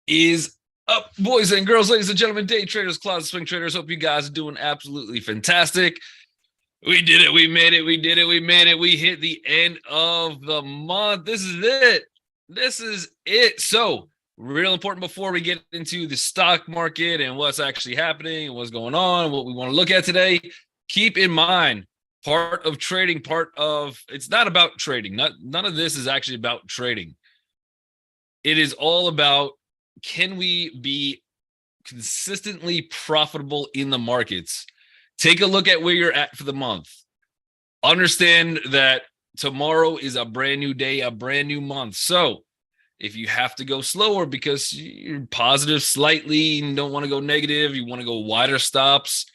Is up, boys and girls, ladies and gentlemen, day traders, closet swing traders. Hope you guys are doing absolutely fantastic. We did it. We made it. We did it. We made it. We hit the end of the month. This is it. This is it. So, real important before we get into the stock market and what's actually happening and what's going on, what we want to look at today, keep in mind part of trading, it's not about trading. None of this is actually about trading. It is all about, can we be consistently profitable in the markets? Take a look at where you're at for the month. Understand that tomorrow is a brand new day, a brand new month. So if you have to go slower because you're positive slightly and don't want to go negative, you want to go wider stops,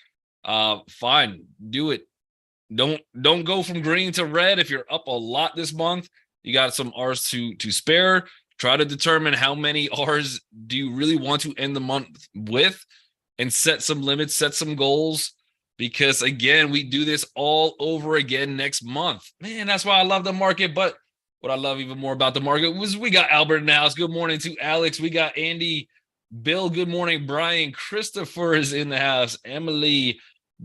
fine, do it. Don't go from green to red. If you're up a lot this month, you got some R's to spare. Try to determine how many R's do you really want to end the month with, and set some limits, set some goals, because again, we do this all over again next month. Man, that's why I love the market. But what I love even more about the market was we got Albert in the house. Good morning to Alex. We got Andy, Bill. Good morning. Brian, Christopher is in the house. Emily,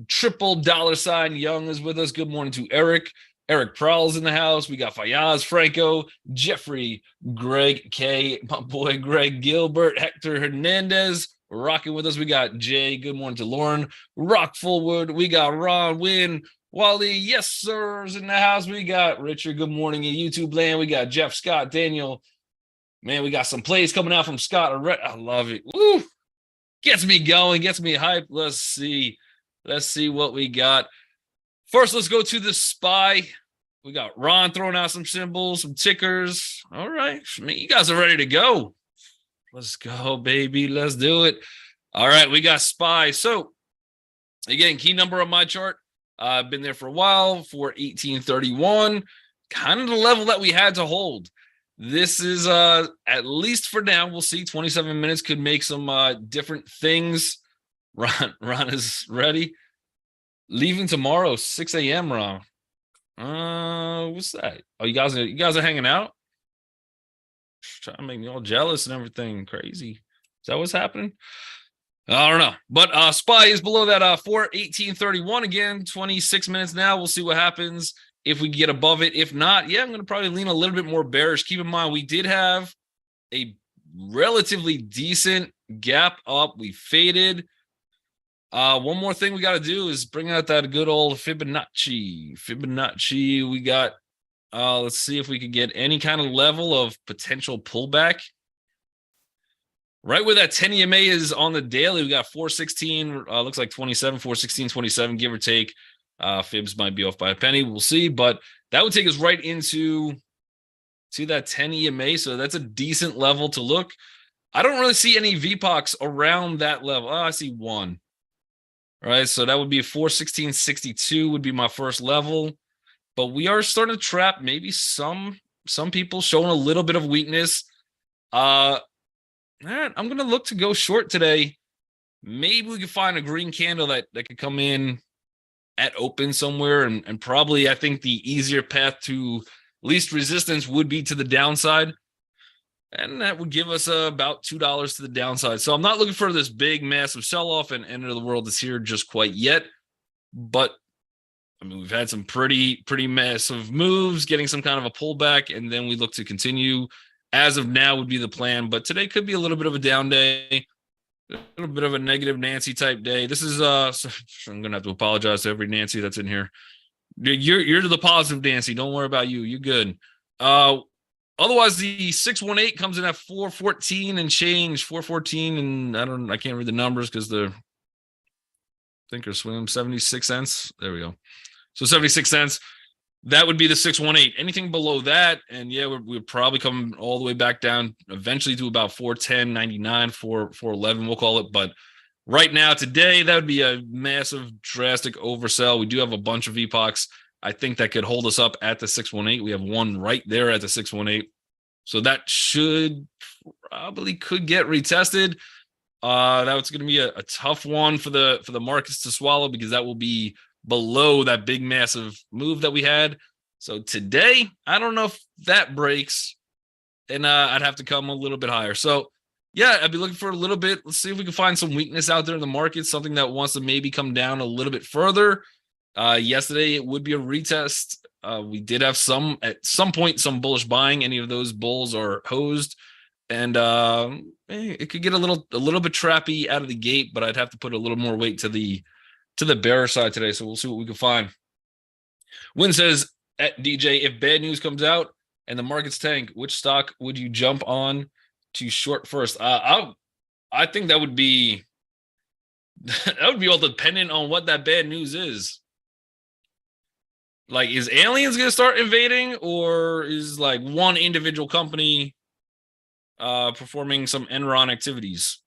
$$ Young is with us. Good morning to Eric. Eric Prowl's in the house. We got Fayaz, Franco, Jeffrey, Greg K, my boy Greg Gilbert, Hector Hernandez rocking with us. We got Jay. Good morning to Lauren. Rock Fullwood. We got Ron Wynn. Wally, yes, sirs, in the house. We got Richard. Good morning in YouTube land. We got Jeff, Scott, Daniel. Man, we got some plays coming out from Scott. I love it. Woo! Gets me going, gets me hyped. Let's see. Let's see what we got. First, let's go to the SPY. We got Ron throwing out some symbols, some tickers. All right. You guys are ready to go. Let's go, baby. Let's do it. All right. We got SPY. So, again, key number on my chart. I've been there for a while, for 1831. Kind of the level that we had to hold. This is, at least for now, we'll see. 27 minutes could make some different things. Ron is ready. Leaving tomorrow, 6 a.m. Ron. What's that? Oh, you guys are hanging out? Trying to make me all jealous and everything. Crazy. Is that what's happening? I don't know. But SPY is below that for 1831. Again, 26 minutes now. We'll see what happens if we get above it. If not, yeah, I'm going to probably lean a little bit more bearish. Keep in mind, we did have a relatively decent gap up. We faded. One more thing we got to do is bring out that good old Fibonacci. We got, let's see if we can get any kind of level of potential pullback. Right where that 10 EMA is on the daily, we got 416, looks like 27, 416, 27, give or take. Fibs might be off by a penny. We'll see, but that would take us right into that 10 EMA. So that's a decent level to look. I don't really see any VPOCs around that level. Oh, I see one. All right, so that would be 416.62 would be my first level. But we are starting to trap maybe some people showing a little bit of weakness. I'm going to look to go short today. Maybe we could find a green candle that could come in at open somewhere. And probably, I think the easier path to least resistance would be to the downside. And that would give us about $2 to the downside. So I'm not looking for this big, massive sell-off and end of the world is here just quite yet. But, I mean, we've had some pretty massive moves, getting some kind of a pullback, and then we look to continue. As of now would be the plan. But today could be a little bit of a down day, a little bit of a negative Nancy type day. This is, I'm going to have to apologize to every Nancy that's in here. You're the positive Nancy. Don't worry about you. You're good. Otherwise, the 618 comes in at 414 and change, 414, and I can't read the numbers because the Thinkorswim 76 cents. There we go. So 76 cents. That would be the 618. Anything below that, and yeah, we're probably coming all the way back down eventually to about 410.99, 411, we'll call it. But right now, today, that would be a massive, drastic oversell. We do have a bunch of VPOCs. I think that could hold us up at the 618. We have one right there at the 618. So that could get retested. That's going to be a tough one for the markets to swallow, because that will be below that big, massive move that we had. So today, I don't know if that breaks, and I'd have to come a little bit higher. So yeah, I'd be looking for a little bit. Let's see if we can find some weakness out there in the market, something that wants to maybe come down a little bit further. Yesterday, it would be a retest. We did have at some point, some bullish buying. Any of those bulls are hosed. And it could get a little bit trappy out of the gate, but I'd have to put a little more weight to the bear side today. So we'll see what we can find. Win says at DJ, if bad news comes out and the market's tank, which stock would you jump on to short first? I think that would be all dependent on what that bad news is. Like, is aliens gonna start invading, or is like one individual company performing some Enron activities?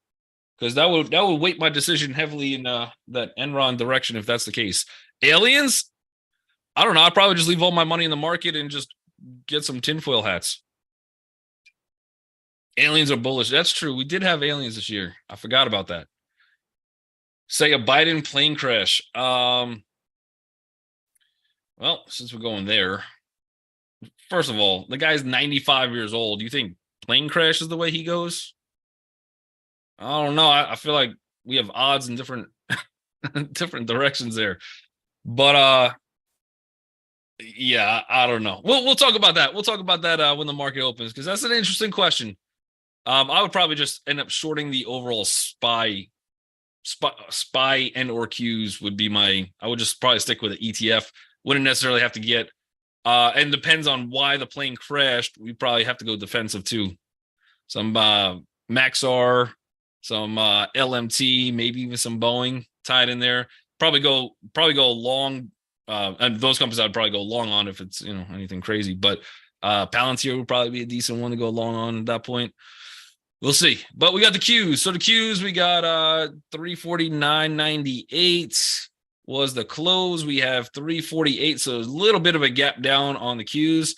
Because that would weight my decision heavily in that Enron direction if that's the case. Aliens? I don't know. I'd probably just leave all my money in the market and just get some tinfoil hats. Aliens are bullish. That's true. We did have aliens this year. I forgot about that. Say a Biden plane crash. Well, since we're going there, first of all, the guy's 95 years old. Do you think plane crash is the way he goes? I don't know. I feel like we have odds in different different directions there. But yeah, I don't know. We'll talk about that. We'll talk about that when the market opens, because that's an interesting question. I would probably just end up shorting the overall SPY and or Qs would be my. I would just probably stick with an ETF. Wouldn't necessarily have to get. And depends on why the plane crashed. We probably have to go defensive too. Some Maxar, some LMT, maybe even some Boeing tied in there. Probably go long. And those companies I'd probably go long on if it's anything crazy. But Palantir would probably be a decent one to go long on at that point. We'll see. But we got the Qs. So the Qs, we got 349.98 was the close. We have 348. So a little bit of a gap down on the Qs.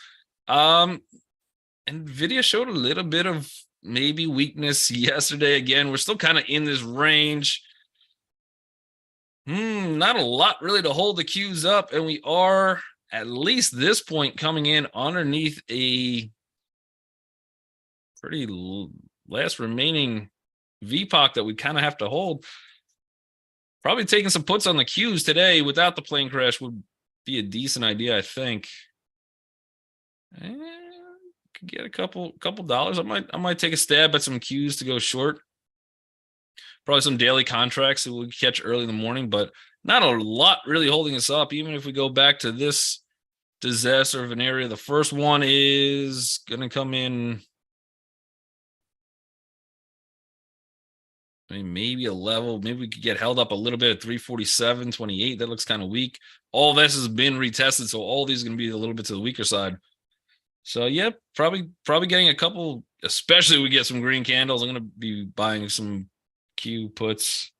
Nvidia showed a little bit of maybe weakness yesterday. Again, we're still kind of in this range. Not a lot really to hold the Qs up, and we are at least this point coming in underneath a pretty last remaining VPOC that we kind of have to hold. Probably taking some puts on the Qs today without the plane crash would be a decent idea, I think. And could get a couple dollars. I might take a stab at some Qs to go short. Probably some daily contracts that we'll catch early in the morning, but not a lot really holding us up. Even if we go back to this disaster of an area, the first one is going to come in. I mean, maybe a level. Maybe we could get held up a little bit at 347.28. That looks kind of weak. All this has been retested, so all these are going to be a little bit to the weaker side. So yeah, probably getting a couple, especially if we get some green candles. I'm going to be buying some Q puts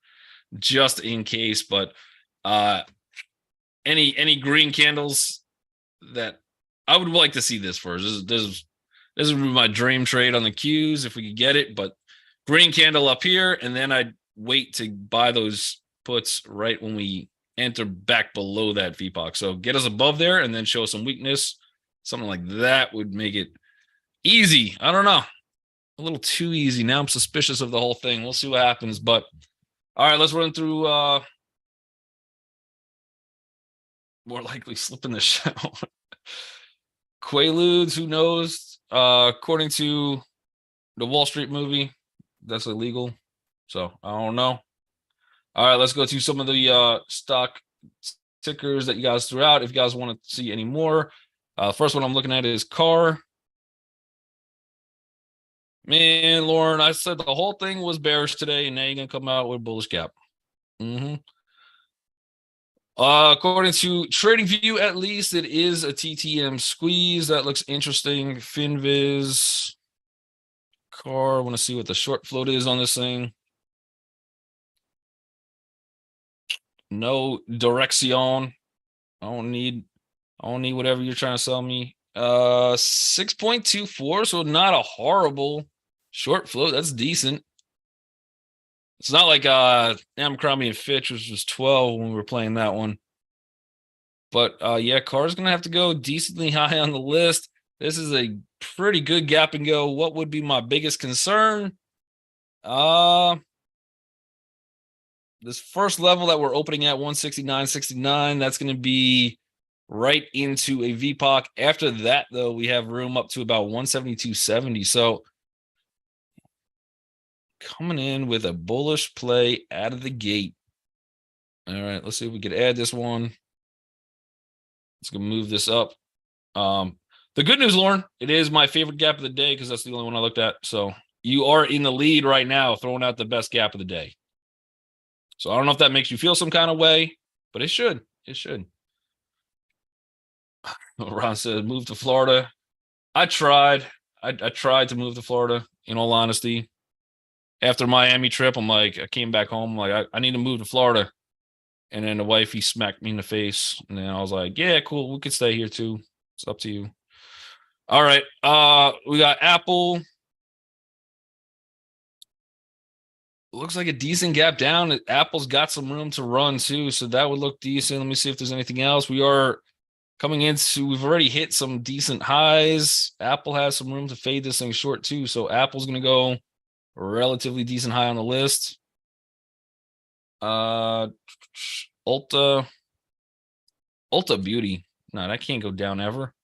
just in case, but any green candles that I would like to see this first. This would be my dream trade on the Qs if we could get it, but green candle up here, and then I'd wait to buy those puts right when we enter back below that VPOC. So get us above there and then show some weakness. Something like that would make it easy. I don't know. A little too easy. Now I'm suspicious of the whole thing. We'll see what happens. But all right, let's run through more likely slipping the show. Quaaludes, who knows? According to the Wall Street movie, that's illegal. So I don't know. All right, let's go to some of the stock tickers that you guys threw out. If you guys want to see any more, first one I'm looking at is CAR. Man, Lauren, I said the whole thing was bearish today, and now you're gonna come out with a bullish gap. According to TradingView, at least it is a TTM squeeze. That looks interesting. Finviz, CAR. I want to see what the short float is on this thing. No direction. I don't need whatever you're trying to sell me. 6.24, so not a horrible short float. That's decent. It's not like Abercrombie and Fitch, which was 12 when we were playing that one. But yeah, CAR's gonna have to go decently high on the list. This is a pretty good gap and go. What would be my biggest concern? This first level that we're opening at 169.69, that's going to be right into a VPOC. After that, though, we have room up to about 172.70. So coming in with a bullish play out of the gate. All right, let's see if we could add this one. Let's go move this up. The good news, Lauren, it is my favorite gap of the day because that's the only one I looked at. So you are in the lead right now, throwing out the best gap of the day. So I don't know if that makes you feel some kind of way, but it should. It should. Ron says, move to Florida. I tried. I tried to move to Florida, in all honesty. After Miami trip, I'm like, I came back home, like, I need to move to Florida. And then the wifey smacked me in the face. And then I was like, yeah, cool. We could stay here too. It's up to you. All right. We got Apple. Looks like a decent gap down. Apple's got some room to run too. So that would look decent. Let me see if there's anything else. We are coming into, we've already hit some decent highs. Apple has some room to fade this thing short too. So Apple's going to go relatively decent high on the list. Ulta Beauty. No, that can't go down ever.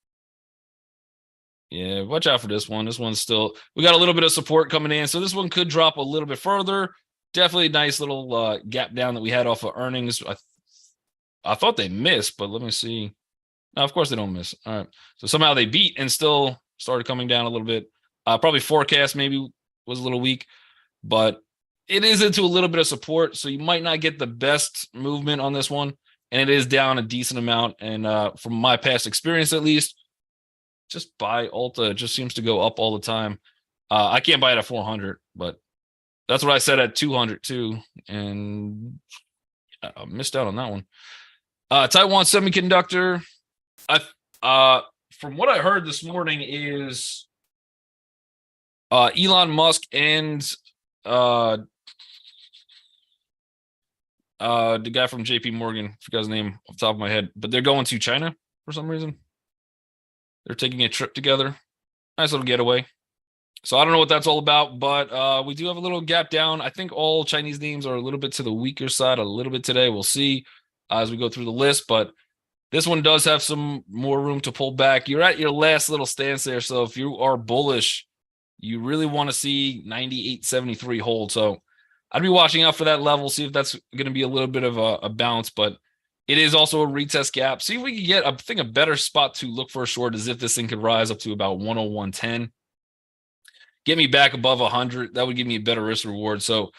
Yeah, watch out for this one. This one's still, we got a little bit of support coming in. So this one could drop a little bit further. Definitely a nice little gap down that we had off of earnings. I thought they missed, but let me see. No, of course they don't miss. All right. So somehow they beat and still started coming down a little bit. Probably forecast maybe was a little weak, but it is into a little bit of support. So you might not get the best movement on this one. And it is down a decent amount. And from my past experience, at least, just buy Ulta. It just seems to go up all the time. I can't buy it at 400, but that's what I said at 200 too. And I missed out on that one. Taiwan Semiconductor. From what I heard this morning is Elon Musk and the guy from JP Morgan, forgot his name off the top of my head, but they're going to China for some reason. They're taking a trip together. Nice little getaway. So I don't know what that's all about, but we do have a little gap down. I think all Chinese names are a little bit to the weaker side a little bit today. We'll see as we go through the list, but this one does have some more room to pull back. You're at your last little stance there. So if you are bullish, you really want to see 98.73 hold. So I'd be watching out for that level, see if that's going to be a little bit of a bounce, but it is also a retest gap. See if we can get, I think, a better spot to look for a short is if this thing could rise up to about 101.10. Get me back above 100. That would give me a better risk reward. So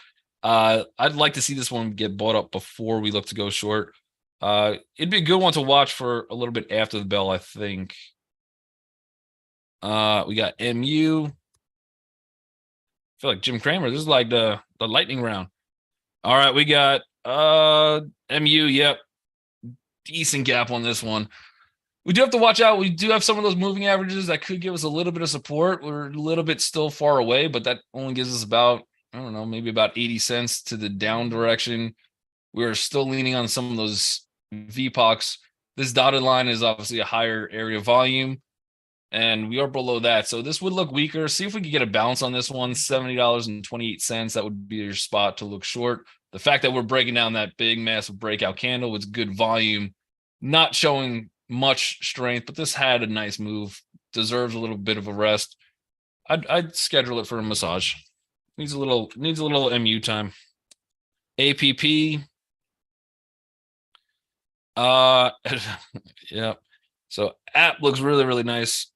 I'd like to see this one get bought up before we look to go short. It'd be a good one to watch for a little bit after the bell, I think. We got MU. I feel like Jim Cramer. This is like the lightning round. All right, we got MU. Yep. Decent gap on this one. We do have to watch out. We do have some of those moving averages that could give us a little bit of support. We're a little bit still far away, but that only gives us about, I don't know, maybe about 80 cents to the down direction. We're still leaning on some of those VPOCs. This dotted line is obviously a higher area volume, and we are below that. So this would look weaker. See if we can get a bounce on this one, $70.28. That would be your spot to look short. The fact that we're breaking down that big, massive breakout candle with good volume, not showing much strength, but this had a nice move, deserves a little bit of a rest. I'd schedule it for a massage. Needs a little MU time. APP. Yeah. So app looks really, really nice.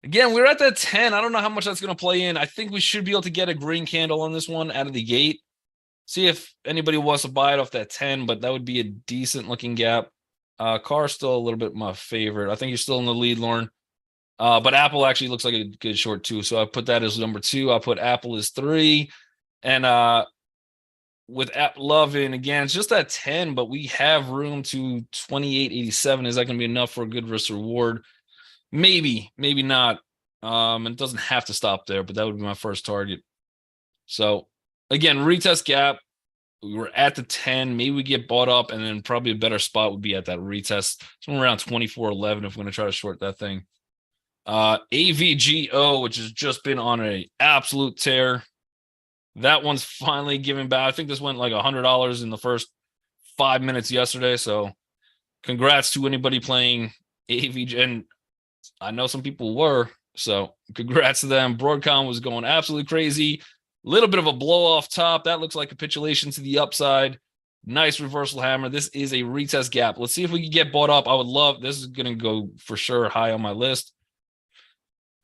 Again, we're at that 10. I don't know how much that's going to play in. I think we should be able to get a green candle on this one out of the gate. See if anybody wants to buy it off that 10, but that would be a decent looking gap. Car's still a little bit my favorite. I think you're still in the lead, Lauren. But Apple actually looks like a good short too. So I put that as number 2. I'll put Apple as 3. And with App Loving, again, it's just that 10, but we have room to 28.87. Is that going to be enough for a good risk reward? Maybe, maybe not. And it doesn't have to stop there, but that would be my first target. So again, retest gap. We were at the 10. Maybe we get bought up, and then probably a better spot would be at that retest. Somewhere around 24.11 if we're going to try to short that thing. AVGO, which has just been on a absolute tear. That one's finally giving back. I think this went like $100 in the first 5 minutes yesterday. So congrats to anybody playing AVG. And I know some people were. So congrats to them. Broadcom was going absolutely crazy. Little bit of a blow off top. That looks like capitulation to the upside. Nice reversal hammer. This is a retest gap. Let's see if we can get bought up. I would love, this is going to go for sure high on my list.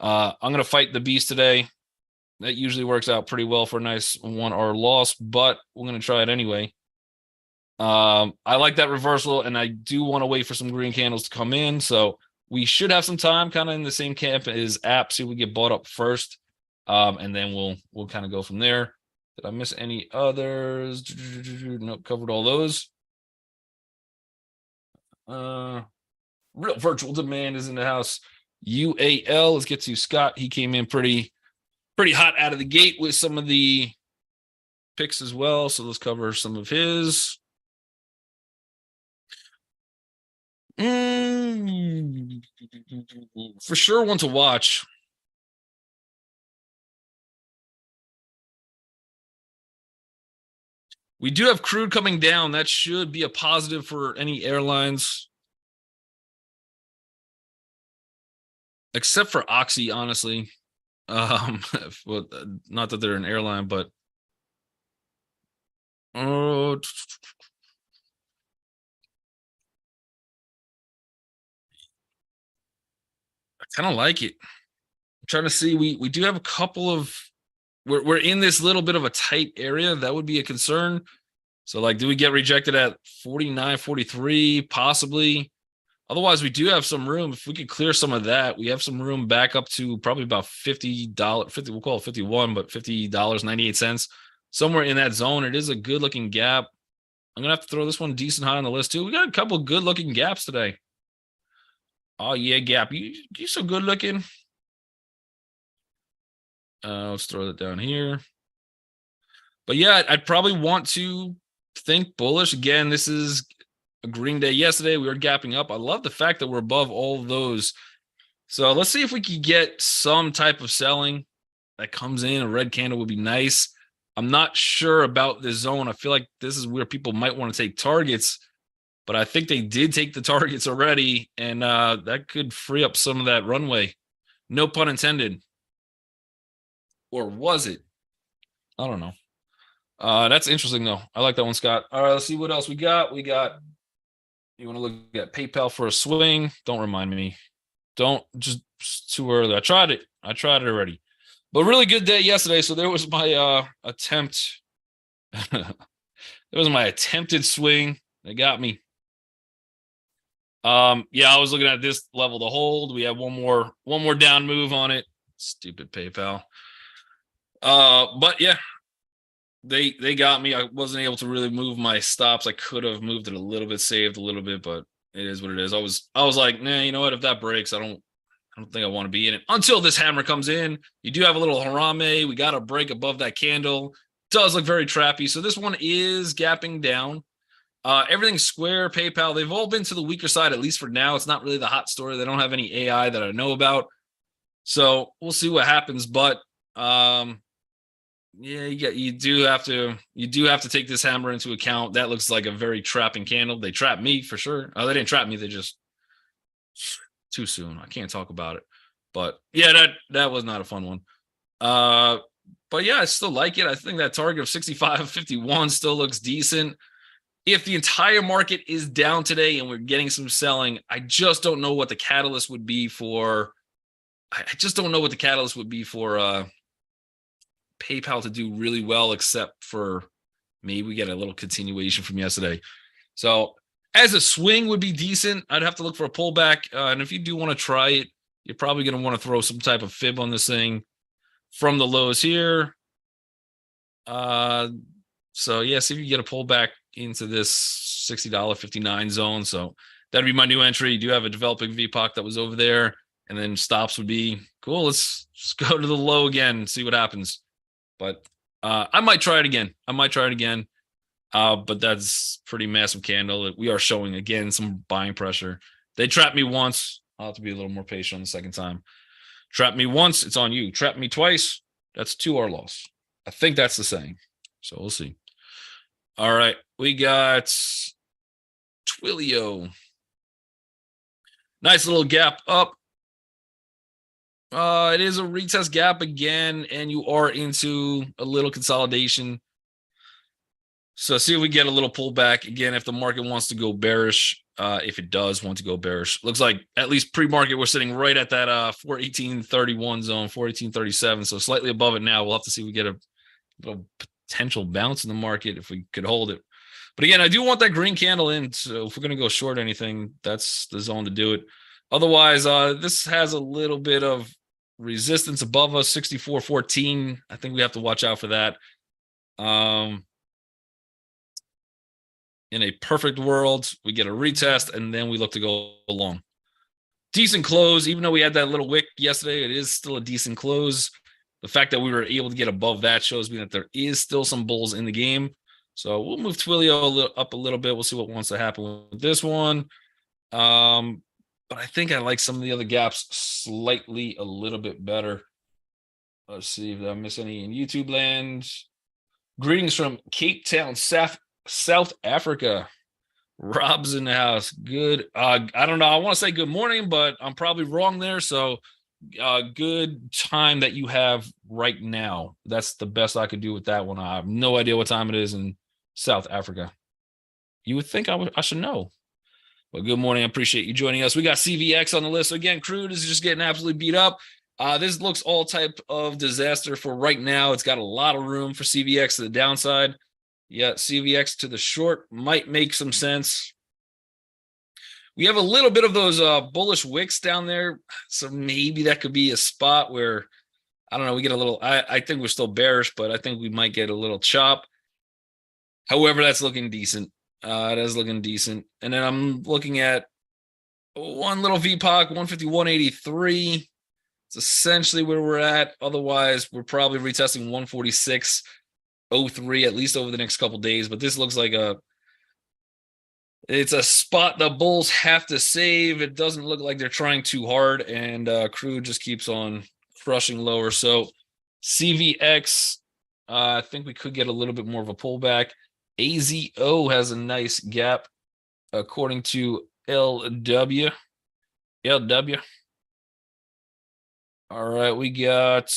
I'm going to fight the beast today. That usually works out pretty well for a nice 1R loss, but we're going to try it anyway. I like that reversal, and I do want to wait for some green candles to come in. So we should have some time, kind of in the same camp as app. See if we get bought up first, and then we'll kind of go from there. Did I miss any others? Nope, covered all those. Real virtual demand is in the house. UAL. Let's get to Scott. He came in pretty hot out of the gate with some of the picks as well. So let's cover some of his. For sure, one to watch. We do have crude coming down. That should be a positive for any airlines. Except for Oxy, honestly. Well, not that they're an airline, but I kind of like it. I'm trying to see. We do have a couple of. We're in this little bit of a tight area. That would be a concern. So, like, do we get rejected at 49, 43? Possibly. Otherwise, we do have some room. If we could clear some of that, we have some room back up to probably about $50. We'll call it 51, but $50.98. Somewhere in that zone. It is a good looking gap. I'm gonna have to throw this one decent high on the list too. We got a couple good looking gaps today. Oh yeah, gap. You so good looking. Let's throw that down here. But yeah, I'd probably want to think bullish. Again, this is a green day yesterday. We were gapping up. I love the fact that we're above all of those. So let's see if we can get some type of selling that comes in. A red candle would be nice. I'm not sure about this zone. I feel like this is where people might want to take targets, but I think they did take the targets already, and that could free up some of that runway. No pun intended. Or was it? I don't know. That's interesting, though. I like that one, Scott. All right, let's see what else we got. You want to look at PayPal for a swing? Don't remind me. Don't, just too early. I tried it already. But really good day yesterday. So there was my attempt. There was my attempted swing. They got me. Yeah, I was looking at this level to hold. We have one more down move on it. Stupid PayPal. But yeah, they got me. I wasn't able to really move my stops. I could have moved it a little bit, saved a little bit, but it is what it is. I was like, nah, you know what? If that breaks, I don't think I want to be in it until this hammer comes in. You do have a little harame. We got a break above that candle. Does look very trappy. So this one is gapping down. Everything's square. PayPal, they've all been to the weaker side, at least for now. It's not really the hot story. They don't have any AI that I know about. So we'll see what happens. But yeah, you do have to take this hammer into account. That looks like a very trapping candle. They trapped me for sure. They didn't trap me. They just too soon. I can't talk about it. But yeah, that was not a fun one. But yeah, I still like it. I think that target of 65.51 still looks decent. If the entire market is down today and we're getting some selling, I just don't know what the catalyst would be for. I just don't know what the catalyst would be for PayPal to do really well, except for maybe we get a little continuation from yesterday. So as a swing would be decent. I'd have to look for a pullback. And if you do want to try it, you're probably going to want to throw some type of fib on this thing from the lows here. So yeah, see if you get a pullback into this $60.59 zone. So that'd be my new entry. You do have a developing VPOC that was over there, and then stops would be cool. Let's just go to the low again and see what happens. But I might try it again. But that's pretty massive candle. We are showing again some buying pressure. They trapped me once. I'll have to be a little more patient on the second time. Trap me once, it's on you. Trap me twice, that's 2 our loss. I think that's the saying. So we'll see. All right, we got Twilio. Nice little gap up. It is a retest gap again, and you are into a little consolidation. So see if we get a little pullback again if the market wants to go bearish. If it does want to go bearish, looks like at least pre-market we're sitting right at that 418.31 zone, 418.37. So slightly above it now. We'll have to see if we get a little potential bounce in the market if we could hold it. But again, I do want that green candle in. So if we're going to go short anything, that's the zone to do it. Otherwise, this has a little bit of resistance above us, 64.14. I think we have to watch out for that. In a perfect world, we get a retest, and then we look to go long. Decent close, even though we had that little wick yesterday, it is still a decent close. The fact that we were able to get above that shows me that there is still some bulls in the game. So we'll move Twilio up a little bit. We'll see what wants to happen with this one. But I think I like some of the other gaps slightly a little bit better. Let's see if I miss any in YouTube land. Greetings from Cape Town, South Africa. Rob's in the house. Good. I don't know. I want to say good morning, but I'm probably wrong there. So good time that you have right now. That's the best I could do with that one. I have no idea what time it is in South Africa. You would think I should know. But good morning. I appreciate you joining us. We got CVX on the list. So again, crude is just getting absolutely beat up. This looks all type of disaster for right now. It's got a lot of room for CVX to the downside. Yeah, CVX to the short might make some sense. We have a little bit of those bullish wicks down there. So maybe that could be a spot where, I don't know, we get a little, I think we're still bearish, but I think we might get a little chop. However, that's looking decent. It is looking decent. And then I'm looking at one little VPOC, 151.83. It's essentially where we're at. Otherwise, we're probably retesting 146.03 at least over the next couple days. But this looks like it's a spot the bulls have to save. It doesn't look like they're trying too hard, and crude just keeps on crushing lower. So CVX, I think we could get a little bit more of a pullback. AZO has a nice gap according to LW. All right, we got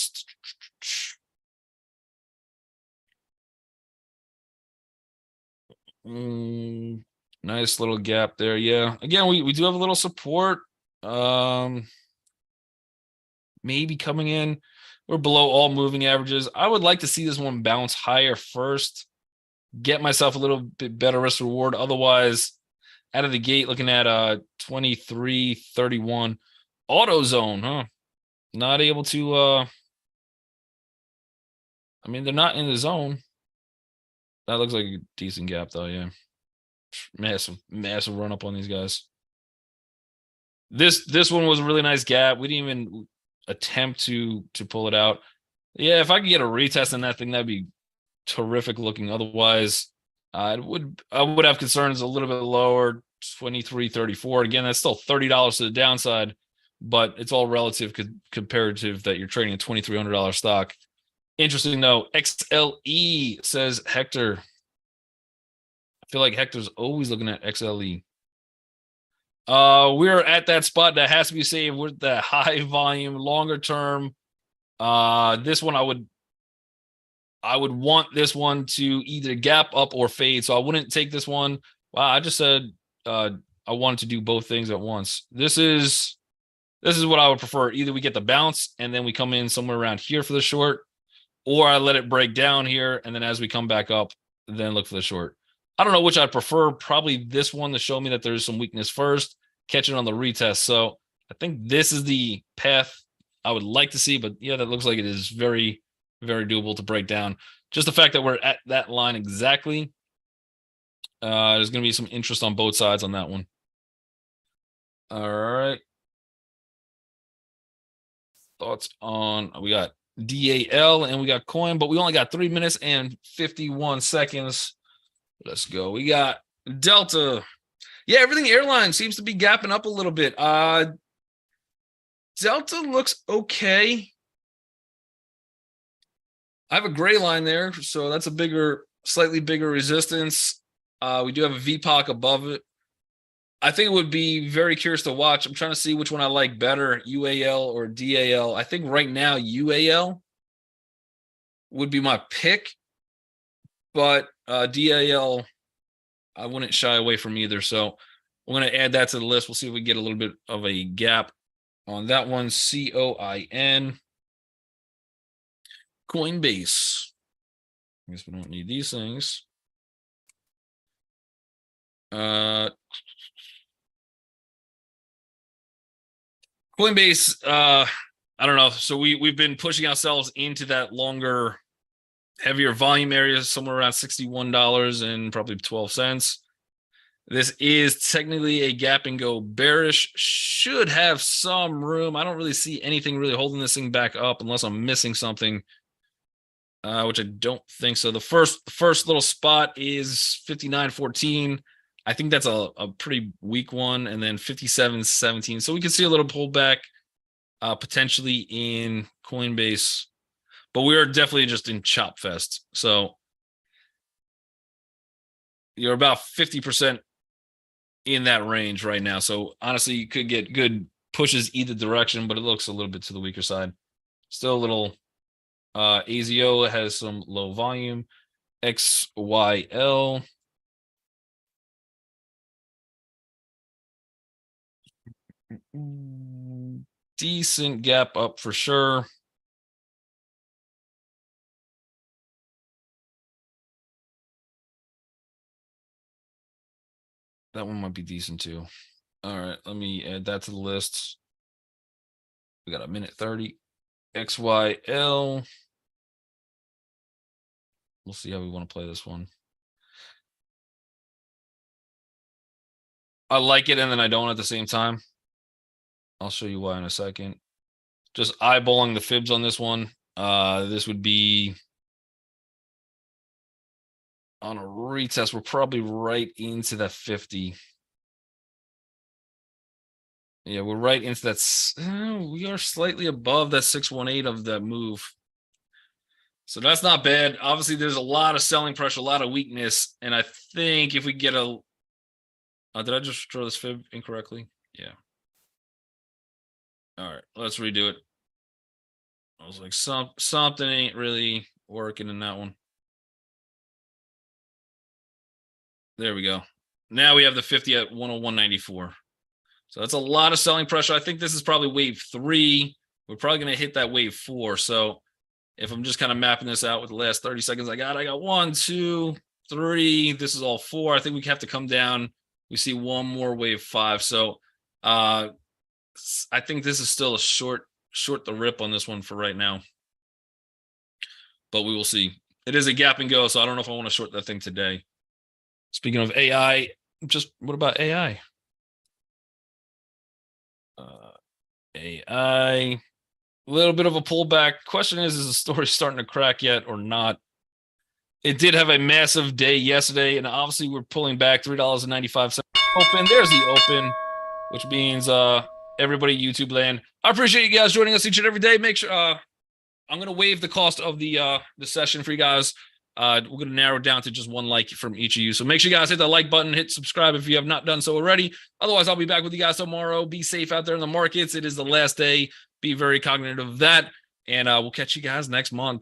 nice little gap there. Yeah, again, we do have a little support. Maybe coming in. We're below all moving averages. I would like to see this one bounce higher first. Get myself a little bit better risk reward. Otherwise, out of the gate, looking at 23.31 AutoZone, huh? Not able to. I mean, they're not in the zone. That looks like a decent gap, though. Yeah, massive run up on these guys. This one was a really nice gap. We didn't even attempt to pull it out. Yeah, if I could get a retest on that thing, that'd be terrific looking. Otherwise, I would have concerns a little bit lower, 23.34. Again, that's still $30 to the downside, but it's all relative comparative that you're trading a $2,300 stock. Interesting though, XLE says Hector. I feel like Hector's always looking at XLE. We're at that spot that has to be saved with the high volume, longer term. This one I would want this one to either gap up or fade. So I wouldn't take this one. Wow, I just said I wanted to do both things at once. This is what I would prefer. Either we get the bounce and then we come in somewhere around here for the short, or I let it break down here, and then as we come back up, then look for the short. I don't know which I'd prefer. Probably this one to show me that there's some weakness first, catch it on the retest. So I think this is the path I would like to see, but yeah, that looks like it is very, very doable to break down. Just the fact that we're at that line exactly, there's going to be some interest on both sides on that one. All right. Thoughts on, we got DAL and we got coin, but we only got 3 minutes and 51 seconds. Let's go. We got Delta. Yeah, everything airline seems to be gapping up a little bit. Delta looks okay. I have a gray line there, so that's a slightly bigger resistance. We do have a VPOC above it. I think it would be very curious to watch. I'm trying to see which one I like better, UAL or DAL. I think right now UAL would be my pick, but DAL, I wouldn't shy away from either. So I'm going to add that to the list. We'll see if we get a little bit of a gap on that one. COIN. Coinbase. I guess we don't need these things. Coinbase, I don't know. So we've been pushing ourselves into that longer, heavier volume area, somewhere around $61 and probably 12 cents. This is technically a gap and go bearish. Should have some room. I don't really see anything really holding this thing back up unless I'm missing something, which I don't think so. The first little spot is 59.14. I think that's a pretty weak one, and then 57.17. So we can see a little pullback potentially in Coinbase, but we are definitely just in chop fest. So you're about 50% in that range right now. So honestly, you could get good pushes either direction, but it looks a little bit to the weaker side. Still a little AZO has some low volume. XYL. Decent gap up for sure. That one might be decent too. All right, let me add that to the list. We got a minute 30. XYL. We'll see how we want to play this one. I like it and then I don't at the same time. I'll show you why in a second. Just eyeballing the fibs on this one. This would be on a retest. We're probably right into that 50. Yeah, we're right into that. We are slightly above that 618 of that move. So that's not bad. Obviously, there's a lot of selling pressure, a lot of weakness. And I think if we get a... did I just draw this fib incorrectly? Yeah. All right, let's redo it. I was like, something ain't really working in that one. There we go. Now we have the 50 at 101.94. So that's a lot of selling pressure. I think this is probably wave 3. We're probably going to hit that wave 4. So if I'm just kind of mapping this out with the last 30 seconds I got 1, 2, 3. This is all 4. I think we have to come down. We see one more wave 5. So I think this is still a short the rip on this one for right now. But we will see. It is a gap and go, so I don't know if I want to short that thing today. Speaking of AI, what about AI? AI, a little bit of a pullback. Question is the story starting to crack yet or not? It did have a massive day yesterday, and obviously we're pulling back $3.95 open. There's the open, which means everybody YouTube land. I appreciate you guys joining us each and every day. Make sure I'm going to waive the cost of the session for you guys. We're going to narrow it down to just one like from each of you. So make sure you guys hit the like button, hit subscribe if you have not done so already. Otherwise, I'll be back with you guys tomorrow. Be safe out there in the markets. It is the last day. Be very cognitive of that. And we'll catch you guys next month.